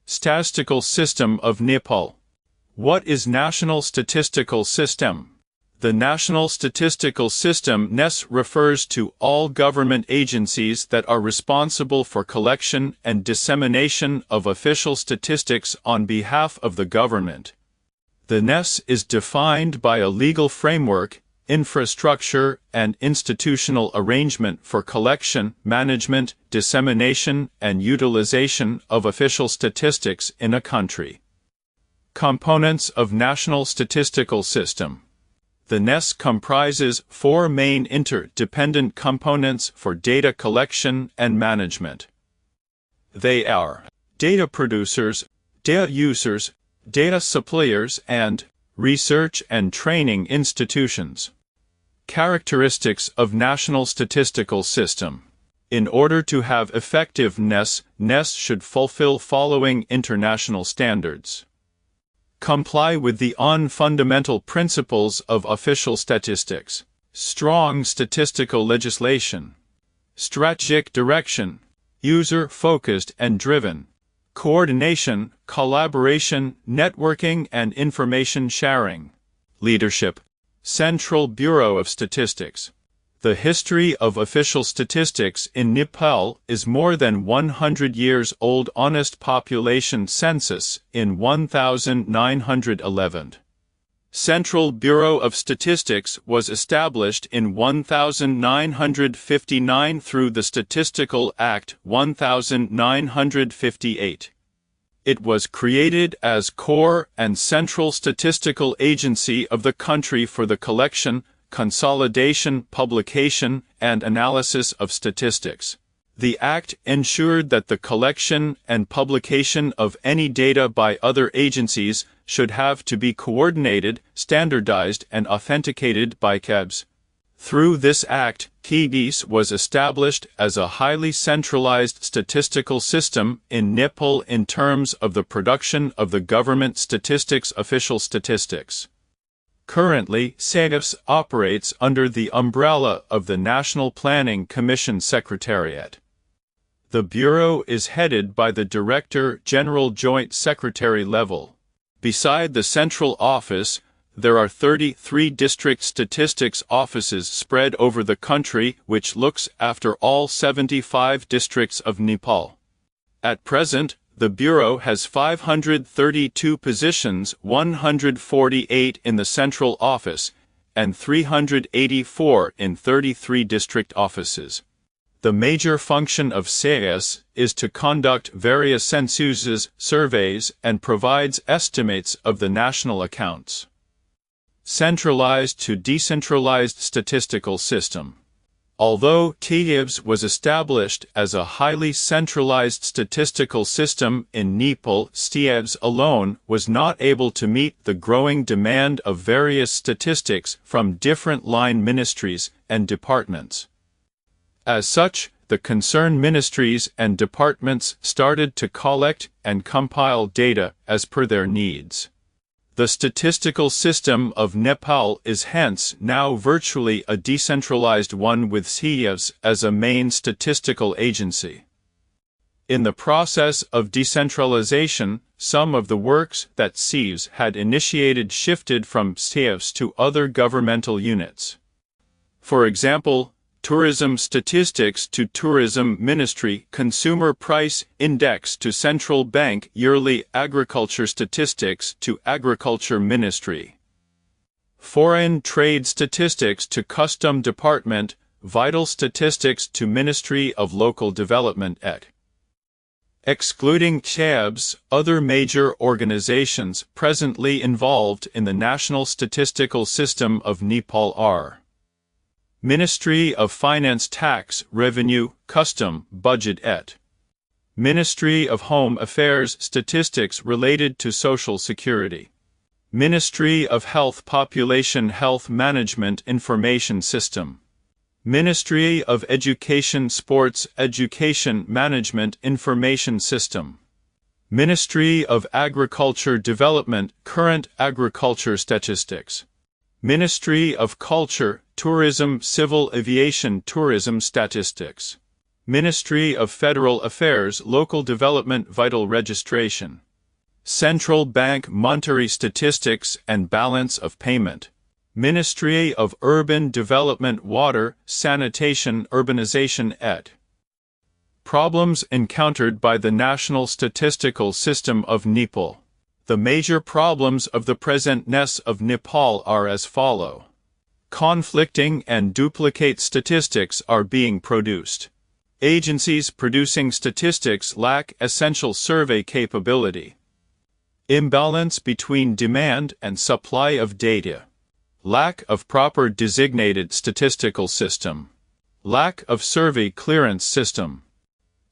Statistical System of Nepal. What is National Statistical System? The National Statistical System (NES) refers to all government agencies that are responsible for collection and dissemination of official statistics on behalf of the government. The NES is defined by a legal framework, infrastructure, and institutional arrangement for collection, management, dissemination, and utilization of official statistics in a country. Components of National Statistical System. The NES comprises four main interdependent components for data collection and management. They are data producers, data users, data suppliers, and research and training institutions. Characteristics of National Statistical System. In order to have effective NES should fulfill following international standards. Comply with the fundamental principles of official statistics. Strong statistical legislation. Strategic direction. User-focused and driven. Coordination, collaboration, networking, and information sharing. Leadership. Central Bureau of Statistics. The history of official statistics in Nepal is more than 100 years old. Honest population census in 1911. Central Bureau of Statistics was established in 1959 through the Statistical Act 1958. It was created as core and central statistical agency of the country for the collection, consolidation, publication, and analysis of statistics. The Act ensured that the collection and publication of any data by other agencies should have to be coordinated, standardized, and authenticated by KEBS. Through this Act, KEBS was established as a highly centralized statistical system in Nepal in terms of the production of the government statistics official statistics. Currently, SAGIFS operates under the umbrella of the National Planning Commission Secretariat. The Bureau is headed by the Director General Joint Secretary level. Beside the central office, there are 33 district statistics offices spread over the country which looks after all 75 districts of Nepal. At present, the Bureau has 532 positions, 148 in the central office, and 384 in 33 district offices. The major function of SAGIFS is to conduct various censuses, surveys, and provides estimates of the national accounts. Centralized to decentralized statistical system. Although KEBS was established as a highly centralized statistical system in Nepal, STIEBS alone was not able to meet the growing demand of various statistics from different line ministries and departments. As such, the concerned ministries and departments started to collect and compile data as per their needs. The Statistical System of Nepal is hence now virtually a decentralized one with STIEBS as a main statistical agency. In the process of decentralization, some of the works that STIEBS had initiated shifted from STIEBS to other governmental units. For example, Tourism Statistics to Tourism Ministry, Consumer Price Index to Central Bank, Yearly Agriculture Statistics to Agriculture Ministry. Foreign Trade Statistics to Custom Department, Vital Statistics to Ministry of Local Development et. Excluding KEBS, other major organizations presently involved in the National Statistical System of Nepal are Ministry of Finance, Tax, Revenue, Custom, Budget et. Ministry of Home Affairs, Statistics related to Social Security. Ministry of Health, Population Health Management Information System. Ministry of Education, Sports, Education Management Information System. Ministry of Agriculture Development, Current Agriculture Statistics. Ministry of Culture, Tourism, Civil Aviation Tourism Statistics. Ministry of Federal Affairs Local Development Vital Registration. Central Bank Monetary Statistics and Balance of Payment. Ministry of Urban Development Water, Sanitation, Urbanization et. Problems encountered by the National Statistical System of Nepal. The major problems of the present NES of Nepal are as follow. Conflicting and duplicate statistics are being produced. Agencies producing statistics lack essential survey capability. Imbalance between demand and supply of data. Lack of proper designated statistical system. Lack of survey clearance system.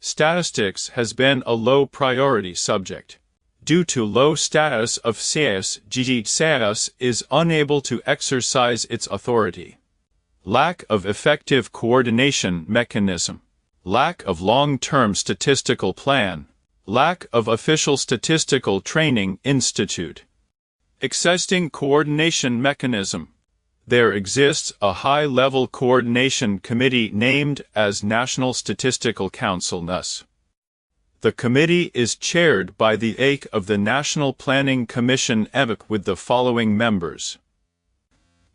Statistics has been a low priority subject. Due to low status of SAES, SAES is unable to exercise its authority. Lack of effective coordination mechanism. Lack of long-term statistical plan. Lack of official statistical training institute. Existing coordination mechanism. There exists a high-level coordination committee named as National Statistical Council NUS. The committee is chaired by the AIC of the National Planning Commission (EPC) with the following members.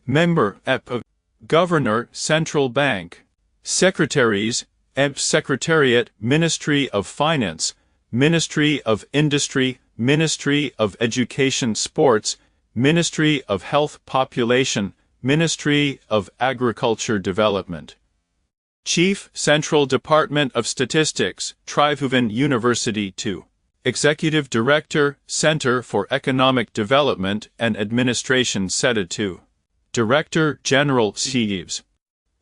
Member EPC, Governor, Central Bank. Secretaries, EPC Secretariat, Ministry of Finance, Ministry of Industry, Ministry of Education Sports, Ministry of Health Population, Ministry of Agriculture Development. Chief, Central Department of Statistics, Tribhuvan University 2. Executive Director, Center for Economic Development and Administration SETA 2. Director General SEAS.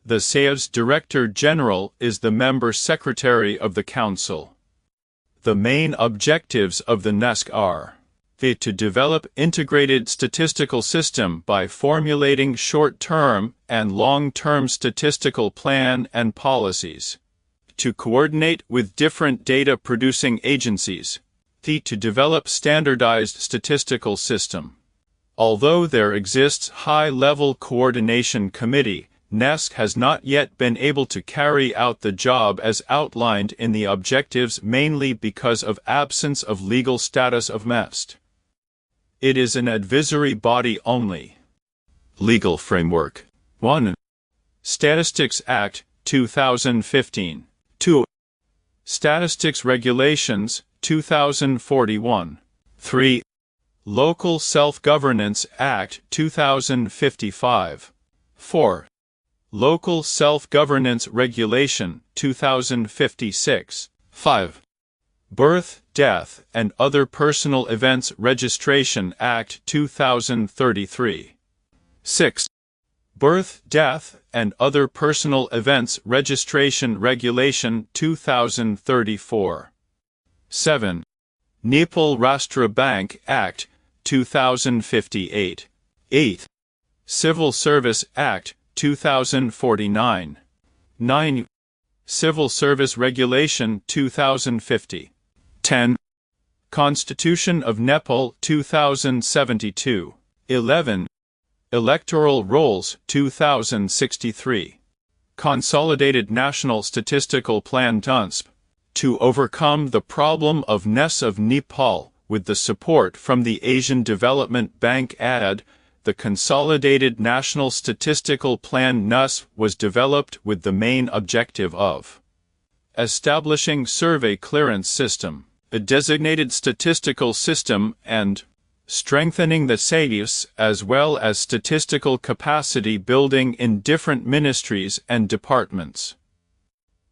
The SAES Director General is the member secretary of the Council. The main objectives of the NESC are to develop integrated statistical system by formulating short-term and long-term statistical plan and policies, to coordinate with different data-producing agencies, to develop standardized statistical system. Although there exists high-level coordination committee, NESC has not yet been able to carry out the job as outlined in the objectives mainly because of absence of legal status of MEST. It is an advisory body only. Legal framework. 1. Statistics Act, 2015. 2. Statistics Regulations, 2041. 3. Local Self-Governance Act, 2055. 4. Local Self-Governance Regulation, 2056. 5. Birth, Death, and Other Personal Events Registration Act, 2033. 6. Birth, Death, and Other Personal Events Registration Regulation, 2034. 7. Nepal Rashtra Bank Act, 2058. 8. Civil Service Act, 2049. 9. Civil Service Regulation 2050. 10. Constitution of Nepal 2072. 11. Electoral Rolls 2063. Consolidated National Statistical Plan (TUNSP). To overcome the problem of NES of Nepal, with the support from the Asian Development Bank (ADB), the Consolidated National Statistical Plan (NUS) was developed with the main objective of establishing survey clearance system, a designated statistical system, and strengthening the SAES as well as statistical capacity building in different ministries and departments.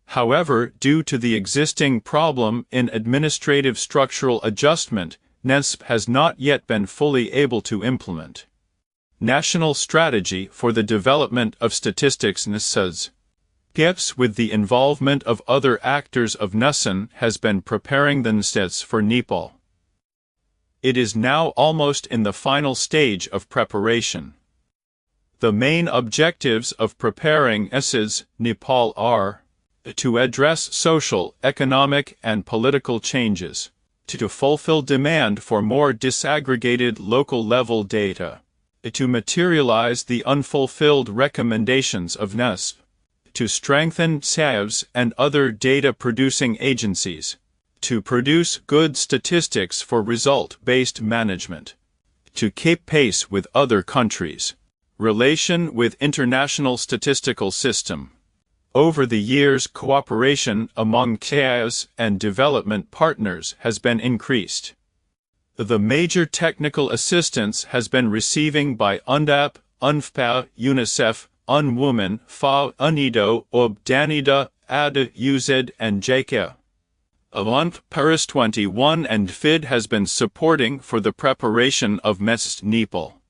However, due to the existing problem in administrative structural adjustment, NESP has not yet been fully able to implement National Strategy for the Development of Statistics (NSAS). PIPS, with the involvement of other actors of NUSAN, has been preparing the NSAS for Nepal. It is now almost in the final stage of preparation. The main objectives of preparing NSAS Nepal are to address social, economic, and political changes, to fulfill demand for more disaggregated local-level data, to materialize the unfulfilled recommendations of NESP, to strengthen SAVs and other data-producing agencies, to produce good statistics for result-based management, to keep pace with other countries, relation with international statistical system. Over the years, cooperation among SAVs and development partners has been increased. The major technical assistance has been receiving by UNDAP, UNFPA, UNICEF, UNWomen, FA, UNIDO, OB, DANIDA, ADA, UZ, and JICA. UNF, Paris 21 and FID has been supporting for the preparation of MEST Nepal.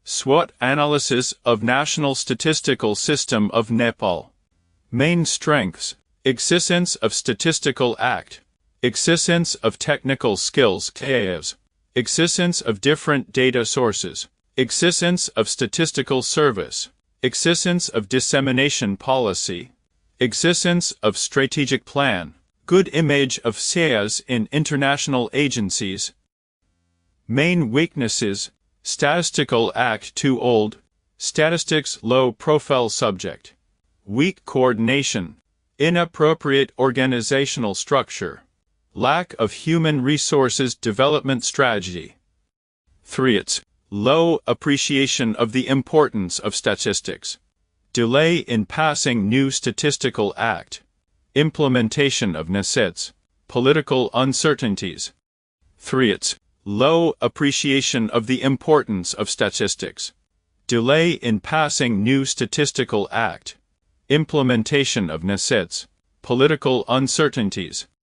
SWOT analysis of National Statistical System of Nepal. Main strengths: existence of Statistical Act, existence of technical skills (KAVs), existence of different data sources, existence of statistical service, existence of dissemination policy, existence of strategic plan, good image of SAs in international agencies. Main weaknesses: Statistical Act too old, statistics low-profile subject, weak coordination, inappropriate organizational structure, lack of human resources development strategy. 3. Low appreciation of the importance of statistics, delay in passing new Statistical Act, implementation of NSETs, political uncertainties. 3. Low appreciation of the importance of statistics, delay in passing new Statistical Act, implementation of NSETs, political uncertainties.